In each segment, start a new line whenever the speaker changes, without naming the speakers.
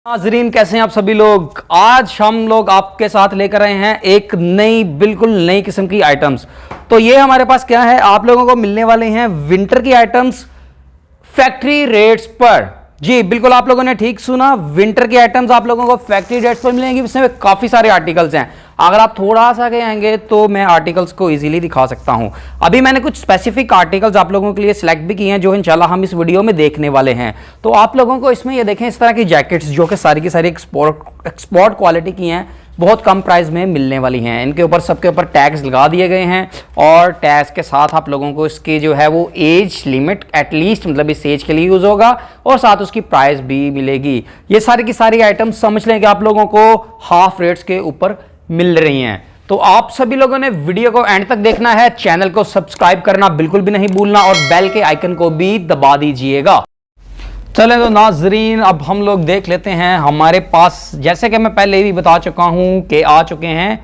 नाजरीन, कैसे हैं आप सभी लोग। आज हम लोग आपके साथ लेकर आए हैं एक नई, बिल्कुल नई किस्म की आइटम्स। तो ये हमारे पास क्या है, आप लोगों को मिलने वाले हैं विंटर की आइटम्स फैक्ट्री रेट्स पर। जी बिल्कुल, आप लोगों ने ठीक सुना, विंटर की आइटम्स आप लोगों को फैक्ट्री रेट्स पर मिलेंगी। इसमें काफी सारे आर्टिकल्स हैं। अगर आप थोड़ा सा आगे आएंगे तो मैं आर्टिकल्स को इजीली दिखा सकता हूं। अभी मैंने कुछ स्पेसिफिक आर्टिकल्स आप लोगों के लिए सिलेक्ट भी किए हैं, जो इंशाल्लाह हम इस वीडियो में देखने वाले हैं। तो आप लोगों को इसमें ये देखें, इस तरह की जैकेट्स जो कि सारी की सारी एक्सपोर्ट क्वालिटी की हैं, बहुत कम प्राइस में मिलने वाली हैं। इनके ऊपर सबके ऊपर टैग्स लगा दिए गए हैं और टैग्स के साथ आप लोगों को इसकी जो है वो एज लिमिट एटलीस्ट, मतलब इस एज के लिए यूज होगा, और साथ उसकी प्राइस भी मिलेगी। ये सारी की सारी आइटम्स समझ लें कि आप लोगों को हाफ रेट्स के ऊपर मिल रही हैं। तो आप सभी लोगों ने वीडियो को एंड तक देखना है, चैनल को सब्सक्राइब करना बिल्कुल भी नहीं भूलना और बेल के आइकन को भी दबा दीजिएगा। चलें तो नाजरीन, अब हम लोग देख लेते हैं हमारे पास, जैसे कि मैं पहले भी बता चुका हूं कि आ चुके हैं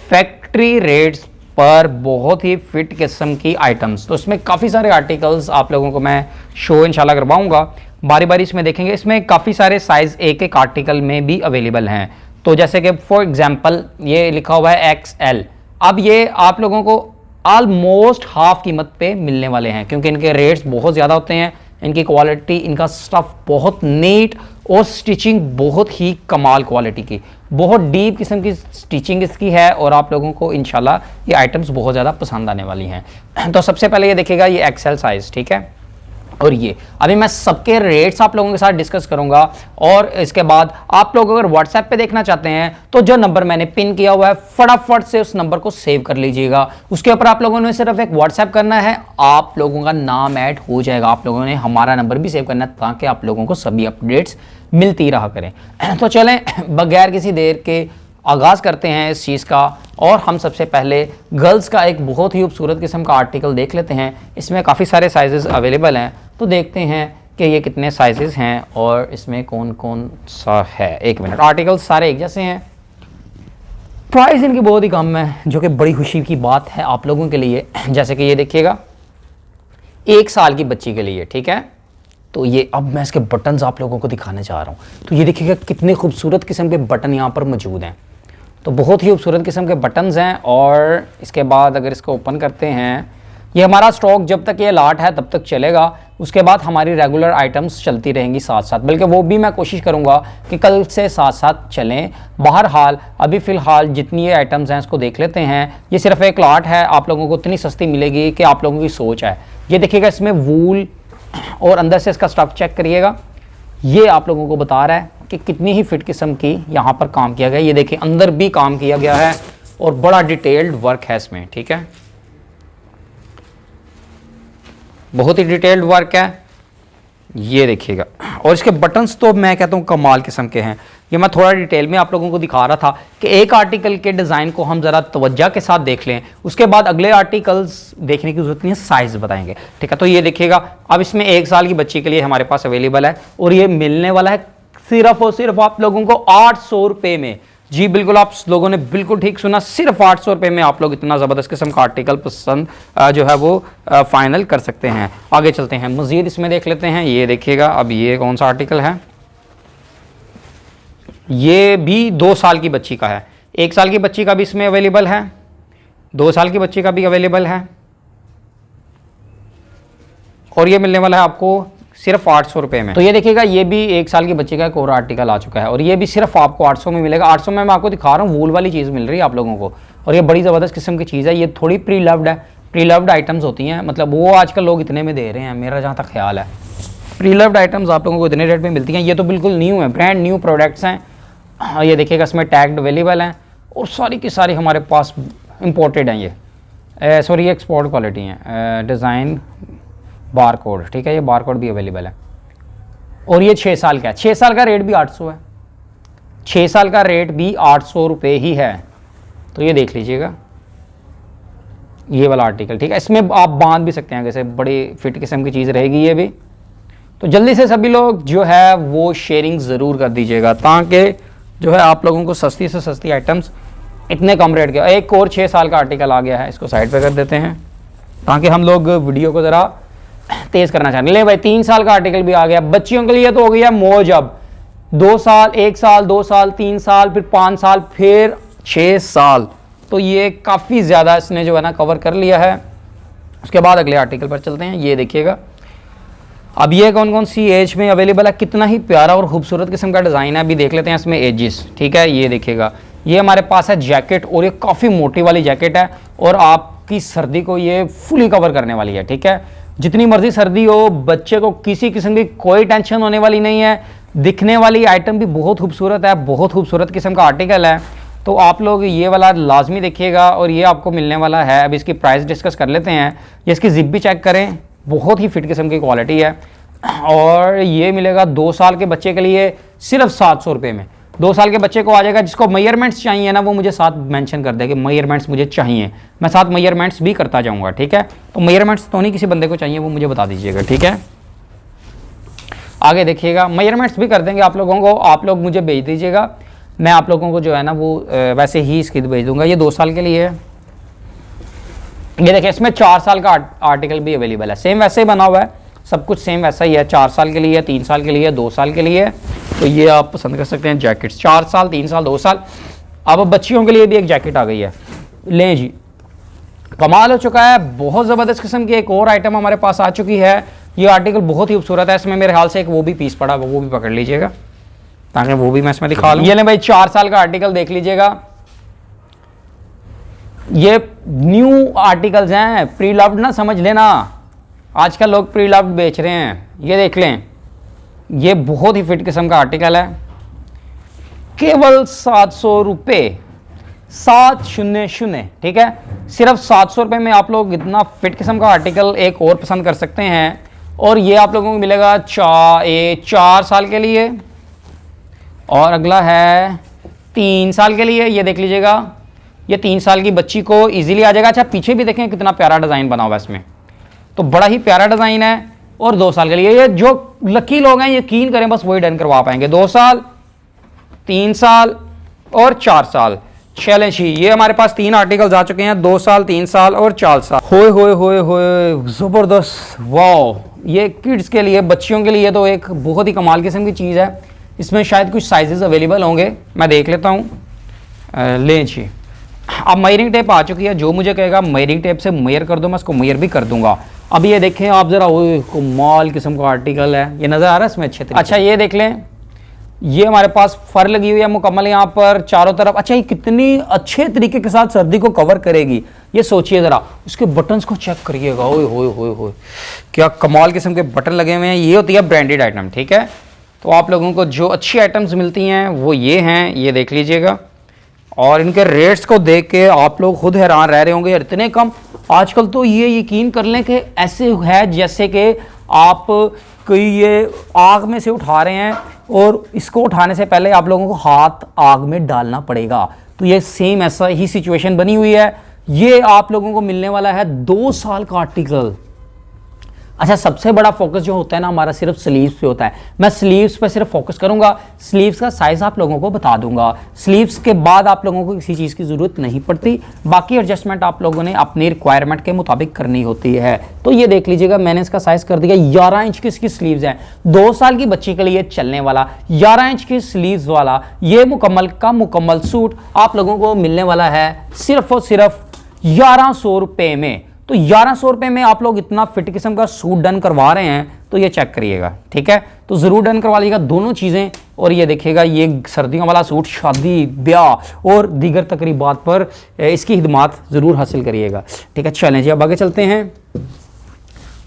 फैक्ट्री रेट्स पर बहुत ही फिट किस्म की आइटम्स। तो इसमें काफ़ी सारे आर्टिकल्स आप लोगों को मैं शो इंशाल्लाह करवाऊंगा, बारी बारी इसमें देखेंगे। इसमें काफ़ी सारे साइज़ एक एक आर्टिकल में भी अवेलेबल हैं। तो जैसे कि फॉर एग्जांपल ये लिखा हुआ है XL, अब ये आप लोगों को ऑलमोस्ट हाफ कीमत पे मिलने वाले हैं, क्योंकि इनके रेट्स बहुत ज़्यादा होते हैं। इनकी क्वालिटी, इनका स्टफ बहुत नीट और स्टिचिंग बहुत ही कमाल क्वालिटी की, बहुत डीप किस्म की स्टिचिंग इसकी है और आप लोगों को इंशाल्लाह ये आइटम्स बहुत ज़्यादा पसंद आने वाली हैं। तो सबसे पहले ये देखिएगा, ये XL साइज़, ठीक है। और ये अभी मैं सबके रेट्स आप लोगों के साथ डिस्कस करूंगा, और इसके बाद आप लोग अगर व्हाट्सएप पे देखना चाहते हैं तो जो नंबर मैंने पिन किया हुआ है, फटाफट से उस नंबर को सेव कर लीजिएगा। उसके ऊपर आप लोगों ने सिर्फ एक व्हाट्सएप करना है, आप लोगों का नाम ऐड हो जाएगा। आप लोगों ने हमारा नंबर भी सेव करना है ताकि आप लोगों को सभी अपडेट्स मिलती रहा करें। तो चलें बगैर किसी देर के आगाज़ करते हैं इस चीज़ का, और हम सबसे पहले गर्ल्स का एक बहुत ही खूबसूरत किस्म का आर्टिकल देख लेते हैं। इसमें काफ़ी सारे साइजेस अवेलेबल हैं, तो देखते हैं कि ये कितने साइजेस हैं और इसमें कौन कौन सा है। एक मिनट, आर्टिकल्स सारे एक जैसे हैं, प्राइस इनकी बहुत ही कम है, जो कि बड़ी खुशी की बात है आप लोगों के लिए। जैसे कि ये देखिएगा, 1 साल की बच्ची के लिए, ठीक है। तो ये अब मैं इसके बटन्स आप लोगों को दिखाने जा रहा हूँ। तो ये देखिएगा कितने खूबसूरत किस्म के बटन यहाँ पर मौजूद हैं। तो बहुत ही खूबसूरत किस्म के बटन्स हैं। और इसके बाद अगर इसको ओपन करते हैं, ये हमारा स्टॉक जब तक ये लाट है तब तक चलेगा। उसके बाद हमारी रेगुलर आइटम्स चलती रहेंगी साथ साथ, बल्कि वो भी मैं कोशिश करूँगा कि कल से साथ साथ चलें। बहरहाल अभी फ़िलहाल जितनी ये आइटम्स हैं इसको देख लेते हैं। ये सिर्फ एक लाट है, आप लोगों को इतनी सस्ती मिलेगी कि आप लोगों की सोच है। ये देखिएगा, इसमें वूल और अंदर से इसका स्टफ चेक करिएगा। ये आप लोगों को बता रहा है कि कितनी ही फिट किस्म की यहाँ पर काम किया गया है। ये देखिए, अंदर भी काम किया गया है और बड़ा डिटेल्ड वर्क है इसमें, ठीक है, बहुत ही डिटेल्ड वर्क है। ये देखिएगा, और इसके बटन्स तो मैं कहता हूँ कमाल किस्म के हैं। ये मैं थोड़ा डिटेल में आप लोगों को दिखा रहा था कि एक आर्टिकल के डिज़ाइन को हम ज़रा तवज्जो के साथ देख लें, उसके बाद अगले आर्टिकल्स देखने की जरूरत नहीं है, साइज़ बताएंगे, ठीक है। तो ये देखिएगा, अब इसमें 1 साल की बच्ची के लिए हमारे पास अवेलेबल है, और ये मिलने वाला है सिर्फ और सिर्फ आप लोगों को 800 रुपये में। जी बिल्कुल, आप लोगों ने बिल्कुल ठीक सुना, सिर्फ 800 रुपये में आप लोग इतना ज़बरदस्त किस्म का आर्टिकल पसंद जो है वो फाइनल कर सकते हैं। आगे चलते हैं, मज़ीद इसमें देख लेते हैं। ये देखिएगा, अब ये कौन सा आर्टिकल है, ये भी 2 साल की बच्ची का है। 1 साल की बच्ची का भी इसमें अवेलेबल है, 2 साल की बच्ची का भी अवेलेबल है, और ये मिलने वाला है आपको सिर्फ 800 रुपये में। तो ये देखिएगा, ये भी 1 साल की बच्ची का एक और आर्टिकल आ चुका है, और ये भी सिर्फ आपको 800 में मिलेगा। 800 में मैं आपको दिखा रहा हूँ, वूल वाली चीज़ मिल रही है आप लोगों को, और ये बड़ी ज़बरदस्त किस्म की चीज़ है। ये थोड़ी प्री लव्ड है, प्री लव्ड आइटम्स होती हैं, मतलब वो आजकल लोग इतने में दे रहे हैं, मेरा जहाँ तक ख्याल है। प्री लव्ड आइटम्स आप लोगों को इतने रेट में मिलती हैं। ये तो बिल्कुल न्यू है, ब्रांड न्यू प्रोडक्ट्स हैं। ये देखिएगा, इसमें टैग्ड अवेलेबल हैं, और सारी की सारी हमारे पास इम्पोर्टेड हैं। ये सॉरी, एक्सपोर्ट क्वालिटी हैं, डिज़ाइन बार कोड, ठीक है, ये बार कोड भी अवेलेबल है। और ये 6 साल का है, 6 साल का रेट भी 800 है, 6 साल का रेट भी 800 रुपये ही है। तो ये देख लीजिएगा, ये वाला आर्टिकल, ठीक है। इसमें आप बांध भी सकते हैं, जैसे बड़ी फिट किस्म की चीज़ रहेगी ये भी। तो जल्दी से सभी लोग जो है वो शेयरिंग ज़रूर कर दीजिएगा, ताकि जो है आप लोगों को सस्ती से सस्ती आइटम्स इतने कम रेट के। एक और 6 साल का आर्टिकल आ गया है, इसको साइड पे कर देते हैं ताकि हम लोग वीडियो को ज़रा तेज़ करना चाहते हैं। ले भाई, 3 साल का आर्टिकल भी आ गया, बच्चियों के लिए तो हो गया मौज। अब 2 साल, 1 साल, 2 साल, 3 साल, फिर 5 साल, फिर 6 साल। तो ये काफ़ी ज़्यादा इसने जो है ना कवर कर लिया है। उसके बाद अगले आर्टिकल पर चलते हैं। ये देखिएगा, अब ये कौन कौन सी एज में अवेलेबल है, कितना ही प्यारा और खूबसूरत किस्म का डिज़ाइन है। अभी देख लेते हैं इसमें एजेस। ठीक है, ये देखिएगा, ये हमारे पास है जैकेट, और ये काफ़ी मोटी वाली जैकेट है और आपकी सर्दी को ये फुली कवर करने वाली है। ठीक है, जितनी मर्जी सर्दी हो, बच्चे को किसी किस्म की कोई टेंशन होने वाली नहीं है। दिखने वाली आइटम भी बहुत खूबसूरत है, बहुत खूबसूरत किस्म का आर्टिकल है। तो आप लोग ये वाला लाजमी देखिएगा, और ये आपको मिलने वाला है। अब इसकी प्राइस डिस्कस कर लेते हैं। ये इसकी जिप भी चेक करें, बहुत ही फिट किस्म की क्वालिटी है, और ये मिलेगा 2 साल के बच्चे के लिए सिर्फ 700 रुपये में। 2 साल के बच्चे को आ जाएगा। जिसको मेजरमेंट्स चाहिए ना, वो मुझे साथ मेंशन कर दे कि मेजरमेंट्स मुझे चाहिए, मैं साथ मेजरमेंट्स भी करता जाऊंगा। ठीक है, तो मेजरमेंट्स तो नहीं किसी बंदे को चाहिए, वो मुझे बता दीजिएगा। ठीक है, आगे देखिएगा, मेजरमेंट्स भी कर देंगे आप लोगों को। आप लोग मुझे भेज दीजिएगा, मैं आप लोगों को जो है ना वो वैसे ही इसकी भेज दूंगा। ये 2 साल के लिए है। ये देखिए, इसमें 4 साल का आर्टिकल भी अवेलेबल है। सेम वैसे ही बना हुआ है, सब कुछ सेम वैसा ही है। 4 साल के लिए, 3 साल के लिए, 2 साल के लिए। तो ये आप पसंद कर सकते हैं जैकेट्स। 4 साल, 3 साल, 2 साल। अब बच्चियों के लिए भी एक जैकेट आ गई है। लें जी, कमाल हो चुका है। बहुत ज़बरदस्त किस्म की एक और आइटम हमारे पास आ चुकी है। ये आर्टिकल बहुत ही खूबसूरत है। इसमें मेरे ख्याल से एक वो भी पीस पड़ा, वो भी पकड़ लीजिएगा ताकि वो भी मैं इसमें दिखा लूँ। ये लें भाई, 4 साल का आर्टिकल देख लीजिएगा। ये न्यू आर्टिकल्स हैं, प्री लव्ड ना समझ लेना। आजकल लोग प्री लव्ड बेच रहे हैं। ये देख लें, ये बहुत ही फिट किस्म का आर्टिकल है। केवल 700 रुपये, 700। ठीक है, सिर्फ 700 रुपये में आप लोग इतना फिट किस्म का आर्टिकल एक और पसंद कर सकते हैं। और ये आप लोगों को मिलेगा 4 साल के लिए, और अगला है 3 साल के लिए। ये देख लीजिएगा, ये 3 साल की बच्ची को इजीली आ जाएगा। अच्छा, पीछे भी देखें कितना प्यारा डिज़ाइन बना हुआ है इसमें, तो बड़ा ही प्यारा डिज़ाइन है। और 2 साल के लिए, ये जो लकी लोग हैं यकीन करें बस वही डन करवा पाएंगे। 2 साल, 3 साल और 4 साल। चलें जी, ये हमारे पास 3 आर्टिकल्स आ चुके हैं, 2 साल, 3 साल और 4 साल। होए होए होए होए, ज़बरदस्त, वाह। ये किड्स के लिए, बच्चियों के लिए तो एक बहुत ही कमाल किस्म की चीज़ है। इसमें शायद कुछ साइजेस अवेलेबल होंगे, मैं देख लेता हूँ। लें जी, अब मेयरिंग टेप आ चुकी है। जो मुझे कहेगा मेयरिंग टेप से मेयर कर दो, मैं उसको मेयर भी कर दूंगा। अब ये देखें आप ज़रा, वो कमाल किस्म का आर्टिकल है। ये नज़र आ रहा है इसमें अच्छे तरीके। अच्छा, ये देख लें, ये हमारे पास फर लगी हुई है मुकम्मल यहाँ पर चारों तरफ। अच्छा, ये कितनी अच्छे तरीके के साथ सर्दी को कवर करेगी, ये सोचिए ज़रा। उसके बटन्स को चेक करिएगा, ओए होए होए होए, क्या कमाल किस्म के बटन लगे हुए हैं। ये होती है ब्रांडेड आइटम। ठीक है, तो आप लोगों को जो अच्छी आइटम्स मिलती हैं वो ये हैं, ये देख लीजिएगा। और इनके रेट्स को देख के आप लोग खुद हैरान रह रहे होंगे, यार इतने कम। आजकल तो ये यकीन कर लें कि ऐसे है जैसे कि आप कोई ये आग में से उठा रहे हैं, और इसको उठाने से पहले आप लोगों को हाथ आग में डालना पड़ेगा। तो ये सेम ऐसा ही सिचुएशन बनी हुई है। ये आप लोगों को मिलने वाला है 2 साल का आर्टिकल। अच्छा, सबसे बड़ा फोकस जो होता है ना हमारा सिर्फ स्लीव्स पे होता है। मैं स्लीव्स पे सिर्फ फोकस करूंगा। स्लीव्स का साइज आप लोगों को बता दूंगा। स्लीव्स के बाद आप लोगों को किसी चीज़ की ज़रूरत नहीं पड़ती। बाकी एडजस्टमेंट आप लोगों ने अपनी रिक्वायरमेंट के मुताबिक करनी होती है। तो ये देख लीजिएगा, मैंने इसका साइज कर दिया। 11 इंच की इसकी स्लीव्स हैं। 2 साल की बच्ची के लिए चलने वाला 11 इंच की स्लीव्स वाला ये मुकम्मल का मुकम्मल सूट आप लोगों को मिलने वाला है सिर्फ और सिर्फ 1100 रुपये में। तो 1100 रुपये में आप लोग इतना फिट किस्म का सूट डन करवा रहे हैं, तो ये चेक करिएगा। ठीक है, तो ज़रूर डन करवा लीजिएगा दोनों चीज़ें। और ये देखिएगा, ये सर्दियों वाला सूट शादी, ब्याह और दीगर तकरीबात पर इसकी खिदमात ज़रूर हासिल करिएगा। ठीक है, चलें जी, अब आगे चलते हैं।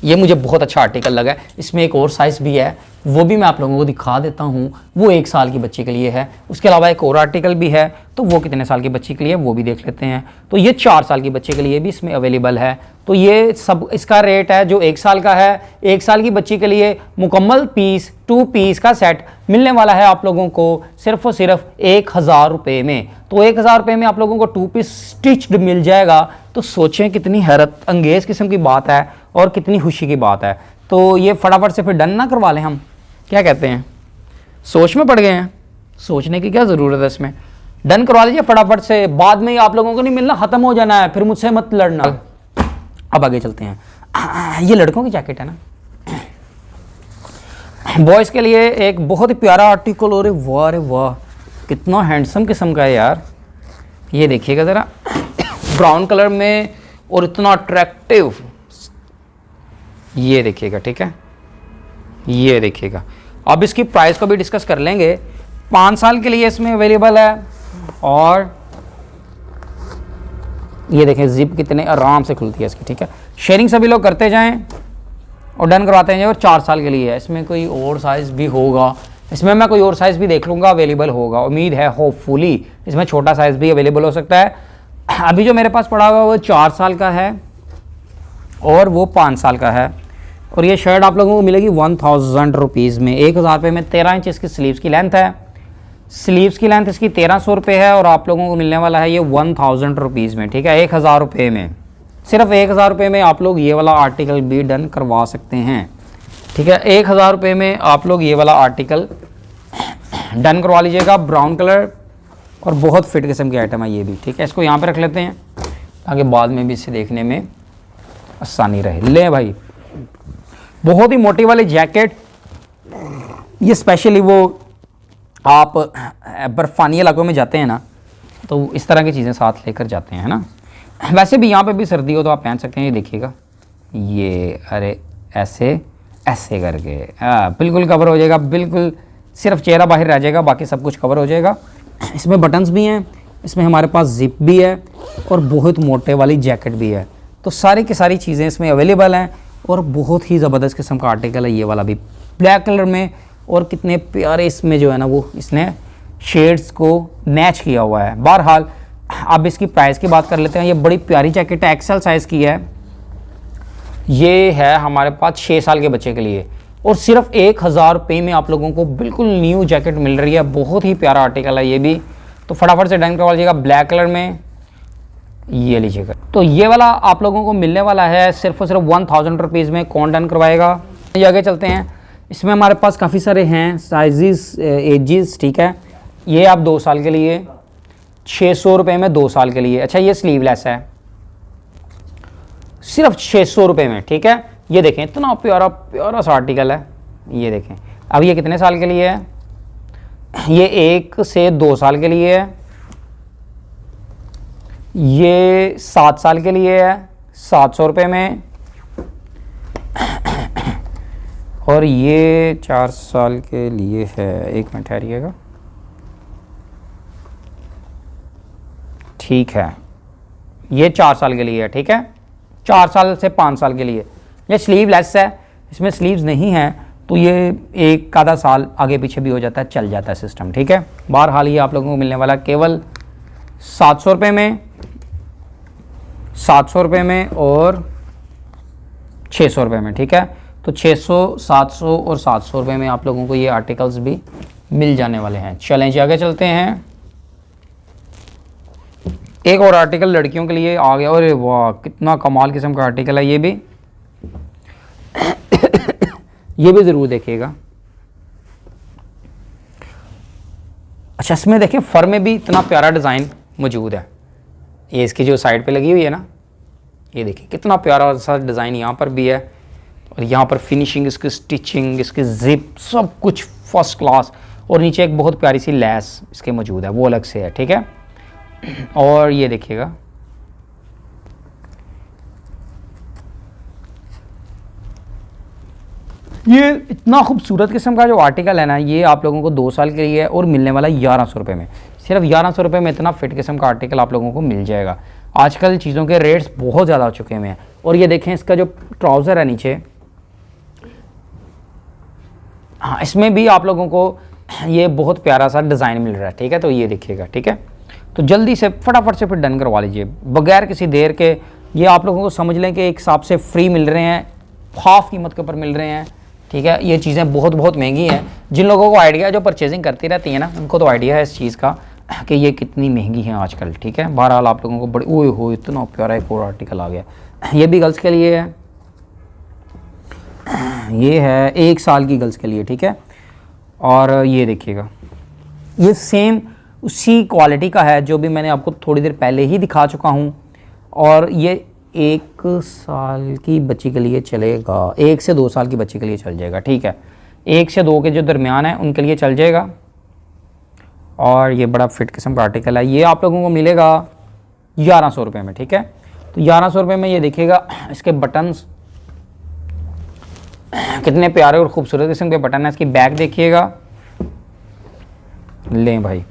ये मुझे बहुत अच्छा आर्टिकल लगा। इसमें एक और साइज़ भी है, वो भी मैं आप लोगों को दिखा देता हूँ। वो 1 साल की बच्ची के लिए है। उसके अलावा एक और आर्टिकल भी है, तो वो कितने साल की बच्ची के लिए वो भी देख लेते हैं। तो ये 4 साल की बच्ची के लिए भी इसमें अवेलेबल है। तो ये सब इसका रेट है जो 1 साल का है। 1 साल की बच्ची के लिए मुकम्मल पीस 2 पीस का सेट मिलने वाला है आप लोगों को सिर्फ और सिर्फ 1000 रुपये में। तो 1000 रुपये में आप लोगों को 2 पीस स्टिच्ड मिल जाएगा। तो सोचें कितनी हैरत अंगेज़ किस्म की बात है और कितनी खुशी की बात है। तो ये फटाफट से फिर डन ना करवा लें हम, क्या कहते हैं? सोच में पड़ गए हैं, सोचने की क्या ज़रूरत है इसमें। डन करवा लीजिए फटाफट से, बाद में आप लोगों को नहीं मिलना, ख़त्म हो जाना है, फिर मुझसे मत लड़ना। अब आगे चलते हैं। ये लड़कों की जैकेट है ना, बॉयज़ के लिए एक बहुत ही प्यारा आर्टिकल, और वाह रे वाह कितना हैंडसम किस्म का है यार। ये देखिएगा ज़रा, ब्राउन कलर में और इतना अट्रैक्टिव, ये देखिएगा, ठीक है, ये देखिएगा। अब इसकी प्राइस को भी डिस्कस कर लेंगे। 5 साल के लिए इसमें अवेलेबल है, और ये देखें जिप कितने आराम से खुलती है इसकी, ठीक है। शेयरिंग सभी लोग करते जाएं और डन करवाते हैं। और 4 साल के लिए है। इसमें कोई और साइज़ भी होगा, इसमें मैं कोई और साइज़ भी देख लूँगा, अवेलेबल होगा, उम्मीद है, होपफुली इसमें छोटा साइज़ भी अवेलेबल हो सकता है। अभी जो मेरे पास पड़ा हुआ है वो 4 साल का है और वो 5 साल का है। और ये शर्ट आप लोगों को मिलेगी 1000 रुपीज़ में, 1000 रुपये में। 13 इंच इसकी स्लीव्स की लेंथ है, स्लीव्स की लेंथ इसकी 1300 रुपये है, और आप लोगों को मिलने वाला है ये 1000 रुपीज़ में, ठीक है, 1000 रुपये में। सिर्फ 1000 रुपये में आप लोग ये वाला आर्टिकल भी डन करवा सकते हैं, ठीक है। 1000 रुपये में आप लोग ये वाला आर्टिकल डन करवा लीजिएगा। ब्राउन कलर और बहुत फिट किस्म की आइटम है ये भी, ठीक है। इसको यहाँ पे रख लेते हैं ताकि बाद में भी इसे देखने में आसानी रहे। ले भाई, बहुत ही मोटी वाली जैकेट, ये स्पेशली वो आप बर्फ़ानी इलाकों में जाते हैं ना, तो इस तरह की चीज़ें साथ लेकर जाते हैं, है ना। वैसे भी यहाँ पे भी सर्दी हो तो आप पहन सकते हैं। ये देखिएगा, ये अरे ऐसे ऐसे करके बिल्कुल कवर हो जाएगा, बिल्कुल सिर्फ चेहरा बाहर रह जाएगा, बाकी सब कुछ कवर हो जाएगा। इसमें बटन्स भी हैं, इसमें हमारे पास जिप भी है, और बहुत मोटे वाली जैकेट भी है। तो सारी की सारी चीज़ें इसमें अवेलेबल हैं, और बहुत ही ज़बरदस्त किस्म का आर्टिकल है ये वाला भी, ब्लैक कलर में। और कितने प्यारे इसमें जो है ना वो इसने शेड्स को मैच किया हुआ है। बहरहाल अब इसकी प्राइस की बात कर लेते हैं। ये बड़ी प्यारी जैकेट है, एक्सेल साइज़ की है। ये है हमारे पास 6 साल के बच्चे के लिए, और सिर्फ 1000 रुपये में आप लोगों को बिल्कुल न्यू जैकेट मिल रही है। बहुत ही प्यारा आर्टिकल है ये भी, तो फटाफट से डन करवा लीजिएगा। ब्लैक कलर में ये लीजिएगा। तो ये वाला आप लोगों को मिलने वाला है सिर्फ और सिर्फ 1000 रुपीज़ में। कौन डन करवाएगा? ये आगे चलते हैं। इसमें हमारे पास काफ़ी सारे हैं साइजेस, एजेस, ठीक है। ये आप 2 साल के लिए 600 रुपये में, 2 साल के लिए। अच्छा, ये स्लीवलेस है, सिर्फ 600 रुपये में, ठीक है। ये देखें, इतना प्यारा प्यारा सा आर्टिकल है। ये देखें, अब ये कितने साल के लिए है? ये 1 से 2 साल के लिए है। ये 7 साल के लिए है, 700 रुपये में। और ये 4 साल के लिए है, 1 मिनट ठहरिएगा, ठीक है। ये 4 साल के लिए है, ठीक है, 4 साल से 5 साल के लिए। ये स्लीवलेस है, इसमें स्लीव्स नहीं है, तो ये 1 आधा साल आगे पीछे भी हो जाता है, चल जाता है सिस्टम, ठीक है। बहरहाल ये आप लोगों को मिलने वाला केवल 700 रुपये में, 700 रुपये में और 600 रुपये में, ठीक है। तो 600, 700 और 700 रुपये में आप लोगों को ये आर्टिकल्स भी मिल जाने वाले हैं। चलें जी, आगे चलते हैं। एक और आर्टिकल लड़कियों के लिए आ गया। अरे वाह, कितना कमाल किस्म का आर्टिकल है ये भी। ये भी ज़रूर देखिएगा। अच्छा, इसमें देखें फर में भी इतना प्यारा डिज़ाइन मौजूद है। ये इसकी जो साइड पे लगी हुई है ना, ये देखिए कितना प्यारा सा डिज़ाइन यहाँ पर भी है, और यहाँ पर फिनिशिंग, इसकी स्टिचिंग, इसकी जिप, सब कुछ फर्स्ट क्लास। और नीचे एक बहुत प्यारी सी लेस इसके मौजूद है, वो अलग से है, ठीक है। और ये देखिएगा, ये इतना खूबसूरत किस्म का जो आर्टिकल है ना, ये आप लोगों को 2 साल के लिए है, और मिलने वाला 1100 रुपये में। सिर्फ 1100 रुपये में इतना फिट किस्म का आर्टिकल आप लोगों को मिल जाएगा। आजकल चीज़ों के रेट्स बहुत ज़्यादा हो चुके हैं। और ये देखें, इसका जो ट्राउज़र है नीचे, हाँ, इसमें भी आप लोगों को ये बहुत प्यारा सा डिज़ाइन मिल रहा है, ठीक है। तो ये देखिएगा, ठीक है। तो जल्दी से फटाफट से फिर डन करवा लीजिए बगैर किसी देर के। ये आप लोगों को समझ लें कि एक हिसाब से फ्री मिल रहे हैं, हाफ कीमत के ऊपर मिल रहे हैं, ठीक है। ये चीज़ें बहुत बहुत महंगी हैं। जिन लोगों को आइडिया है, जो परचेजिंग करती रहती है ना, उनको तो आइडिया है इस चीज़ का कि ये कितनी महंगी हैं आजकल, ठीक है। बहरहाल आप लोगों को बड़ी, ओए हो, इतना प्यारा एक और आर्टिकल आ गया। ये भी गर्ल्स के लिए है, ये है 1 साल की गर्ल्स के लिए, ठीक है। और ये देखिएगा, ये सेम उसी क्वालिटी का है जो भी मैंने आपको थोड़ी देर पहले ही दिखा चुका हूँ। और ये 1 साल की बच्ची के लिए चलेगा, 1 से 2 साल की बच्ची के लिए चल जाएगा, ठीक है। 1 से 2 के जो दरमियान है उनके लिए चल जाएगा। और ये बड़ा फिट किस्म का आर्टिकल है, ये आप लोगों को मिलेगा 1100 रुपये में। ठीक है, तो 1100 रुपये में ये देखिएगा, इसके बटन्स कितने प्यारे और खूबसूरत किस्म के बटन है। इसकी बैक देखिएगा, लें भाई,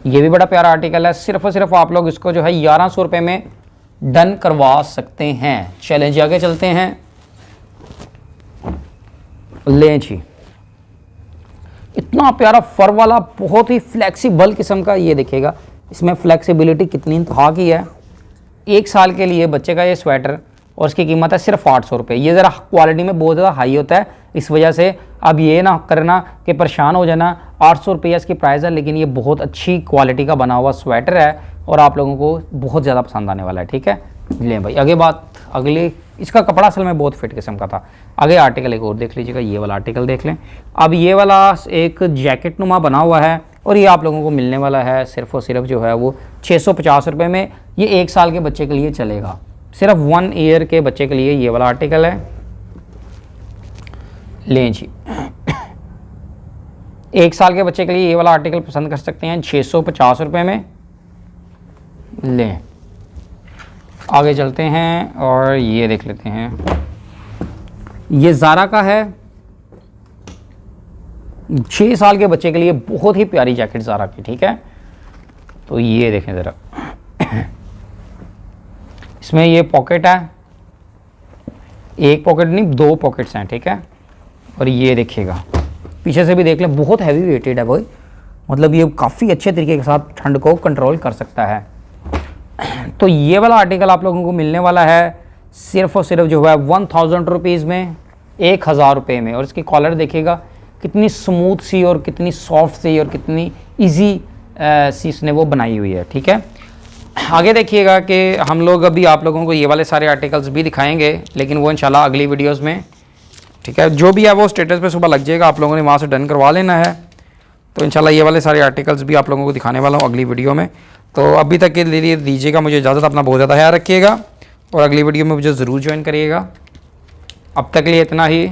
ये भी बड़ा प्यारा आर्टिकल है। सिर्फ और सिर्फ आप लोग इसको जो है 1100 रुपये में डन करवा सकते हैं। चलें जी, आगे चलते हैं। लें जी, इतना प्यारा फर वाला बहुत ही फ्लेक्सिबल किस्म का, ये देखिएगा इसमें फ्लेक्सिबिलिटी कितनी इंतहा की है। 1 साल के लिए बच्चे का ये स्वेटर, और इसकी कीमत है सिर्फ 800 रुपये। ये ज़रा क्वालिटी में बहुत ज़्यादा हाई होता है, इस वजह से अब ये ना करना कि परेशान हो जाना। 800 रुपये इसकी प्राइस है, लेकिन ये बहुत अच्छी क्वालिटी का बना हुआ स्वेटर है और आप लोगों को बहुत ज़्यादा पसंद आने वाला है। ठीक है, लें भाई आगे बात। अगले, इसका कपड़ा असल में बहुत फिट किस्म का था। आगे आर्टिकल एक और देख लीजिएगा, ये वाला आर्टिकल देख लें। अब ये वाला एक जैकेट नुमा बना हुआ है और ये आप लोगों को मिलने वाला है सिर्फ और सिर्फ जो है वो 650 रुपये में। ये 1 साल के बच्चे के लिए चलेगा, सिर्फ 1 ईयर के बच्चे के लिए ये वाला आर्टिकल है। लें जी, 1 साल के बच्चे के लिए ये वाला आर्टिकल पसंद कर सकते हैं 650 रुपये में। लें, आगे चलते हैं और ये देख लेते हैं, ये ज़ारा का है। 6 साल के बच्चे के लिए बहुत ही प्यारी जैकेट ज़ारा की। ठीक है, तो ये देखें ज़रा, इसमें ये पॉकेट है, एक पॉकेट नहीं 2 पॉकेट्स हैं। ठीक है, और ये देखिएगा पीछे से भी देख लें, बहुत हैवी वेटेड है भाई, मतलब ये काफ़ी अच्छे तरीके के साथ ठंड को कंट्रोल कर सकता है। तो ये वाला आर्टिकल आप लोगों को मिलने वाला है सिर्फ और सिर्फ जो है 1000 रुपीज़ में, 1000 रुपये में। और इसकी कॉलर देखिएगा कितनी स्मूथ सी और कितनी सॉफ्ट सी और कितनी इजी सी इसने वो बनाई हुई है। ठीक है, आगे देखिएगा कि हम लोग अभी आप लोगों को ये वाले सारे आर्टिकल्स भी दिखाएंगे, लेकिन वो इंशाल्लाह अगली वीडियोस में। ठीक है, जो भी है वो स्टेटस पे सुबह लग जाएगा, आप लोगों ने वहाँ से डन करवा लेना है। तो इंशाल्लाह ये वाले सारे आर्टिकल्स भी आप लोगों को दिखाने वाला हूँ अगली वीडियो में। तो अभी तक के लिए दीजिएगा मुझे इजाज़त, अपना बहुत ज़्यादा ख्याल रखिएगा और अगली वीडियो में मुझे ज़रूर ज्वाइन करिएगा। अब तक के लिए इतना ही।